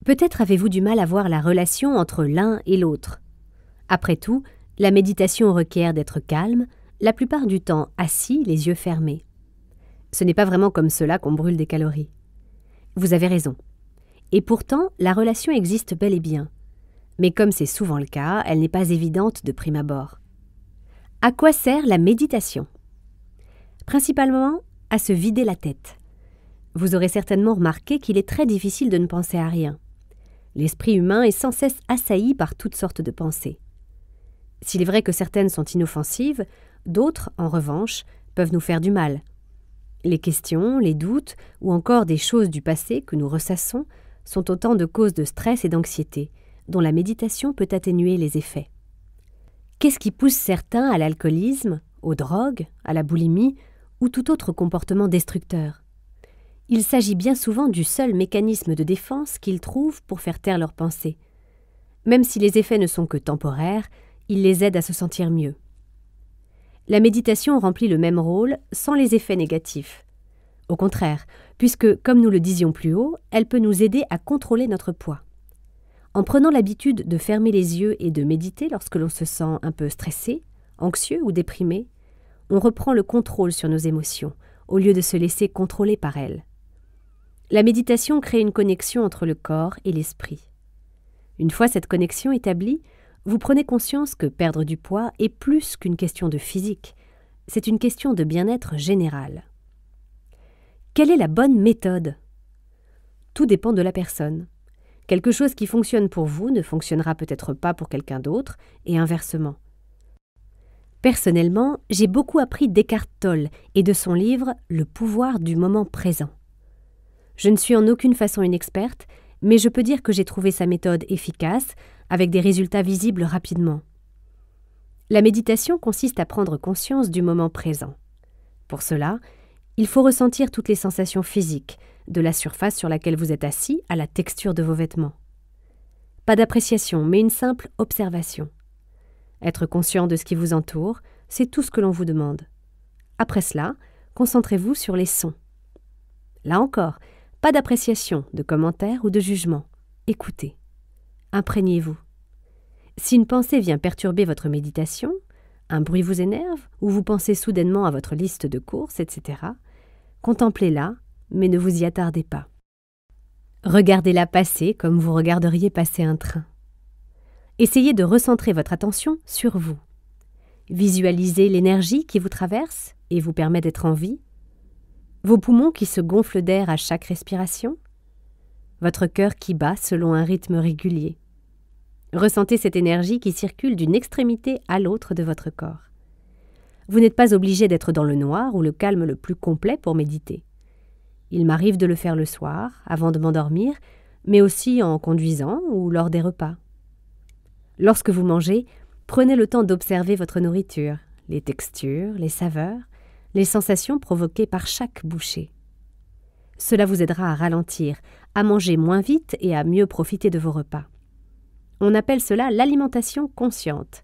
Peut-être avez-vous du mal à voir la relation entre l'un et l'autre. Après tout, la méditation requiert d'être calme, la plupart du temps assis, les yeux fermés. Ce n'est pas vraiment comme cela qu'on brûle des calories. Vous avez raison. Et pourtant, la relation existe bel et bien. Mais comme c'est souvent le cas, elle n'est pas évidente de prime abord. À quoi sert la méditation? Principalement à se vider la tête. Vous aurez certainement remarqué qu'il est très difficile de ne penser à rien. L'esprit humain est sans cesse assailli par toutes sortes de pensées. S'il est vrai que certaines sont inoffensives, d'autres, en revanche, peuvent nous faire du mal. Les questions, les doutes ou encore des choses du passé que nous ressassons sont autant de causes de stress et d'anxiété, dont la méditation peut atténuer les effets. Qu'est-ce qui pousse certains à l'alcoolisme, aux drogues, à la boulimie ou tout autre comportement destructeur? Il s'agit bien souvent du seul mécanisme de défense qu'ils trouvent pour faire taire leurs pensées. Même si les effets ne sont que temporaires, ils les aident à se sentir mieux. La méditation remplit le même rôle sans les effets négatifs. Au contraire, puisque, comme nous le disions plus haut, elle peut nous aider à contrôler notre poids. En prenant l'habitude de fermer les yeux et de méditer lorsque l'on se sent un peu stressé, anxieux ou déprimé, on reprend le contrôle sur nos émotions, au lieu de se laisser contrôler par elles. La méditation crée une connexion entre le corps et l'esprit. Une fois cette connexion établie, vous prenez conscience que perdre du poids est plus qu'une question de physique, c'est une question de bien-être général. Quelle est la bonne méthode? Tout dépend de la personne. Quelque chose qui fonctionne pour vous ne fonctionnera peut-être pas pour quelqu'un d'autre, et inversement. Personnellement, j'ai beaucoup appris d'Eckhart Tolle et de son livre « Le pouvoir du moment présent ». Je ne suis en aucune façon une experte, mais je peux dire que j'ai trouvé sa méthode efficace, avec des résultats visibles rapidement. La méditation consiste à prendre conscience du moment présent. Pour cela, il faut ressentir toutes les sensations physiques, de la surface sur laquelle vous êtes assis à la texture de vos vêtements. Pas d'appréciation, mais une simple observation. Être conscient de ce qui vous entoure, c'est tout ce que l'on vous demande. Après cela, concentrez-vous sur les sons. Là encore, pas d'appréciation, de commentaires ou de jugement. Écoutez. Imprégnez-vous. Si une pensée vient perturber votre méditation, un bruit vous énerve ou vous pensez soudainement à votre liste de courses, etc., contemplez-la, mais ne vous y attardez pas. Regardez-la passer comme vous regarderiez passer un train. Essayez de recentrer votre attention sur vous. Visualisez l'énergie qui vous traverse et vous permet d'être en vie, vos poumons qui se gonflent d'air à chaque respiration, votre cœur qui bat selon un rythme régulier. Ressentez cette énergie qui circule d'une extrémité à l'autre de votre corps. Vous n'êtes pas obligé d'être dans le noir ou le calme le plus complet pour méditer. Il m'arrive de le faire le soir, avant de m'endormir, mais aussi en conduisant ou lors des repas. Lorsque vous mangez, prenez le temps d'observer votre nourriture, les textures, les saveurs, les sensations provoquées par chaque bouchée. Cela vous aidera à ralentir, à manger moins vite et à mieux profiter de vos repas. On appelle cela l'alimentation consciente.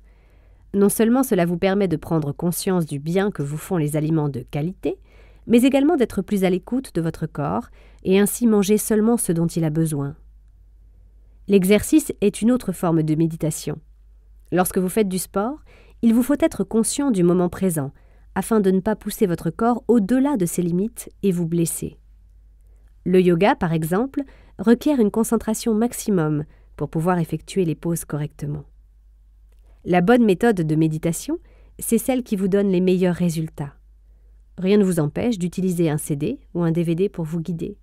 Non seulement cela vous permet de prendre conscience du bien que vous font les aliments de qualité, mais également d'être plus à l'écoute de votre corps et ainsi manger seulement ce dont il a besoin. L'exercice est une autre forme de méditation. Lorsque vous faites du sport, il vous faut être conscient du moment présent, afin de ne pas pousser votre corps au-delà de ses limites et vous blesser. Le yoga, par exemple, requiert une concentration maximum pour pouvoir effectuer les pauses correctement. La bonne méthode de méditation, c'est celle qui vous donne les meilleurs résultats. Rien ne vous empêche d'utiliser un CD ou un DVD pour vous guider.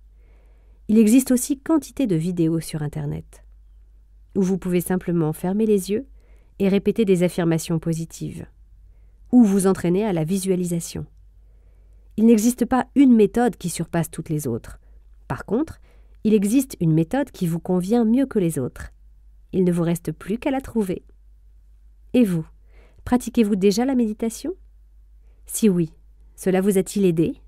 Il existe aussi quantité de vidéos sur Internet, où vous pouvez simplement fermer les yeux et répéter des affirmations positives, ou vous entraîner à la visualisation. Il n'existe pas une méthode qui surpasse toutes les autres. Par contre, il existe une méthode qui vous convient mieux que les autres. Il ne vous reste plus qu'à la trouver. Et vous, pratiquez-vous déjà la méditation? Si oui, cela vous a-t-il aidé?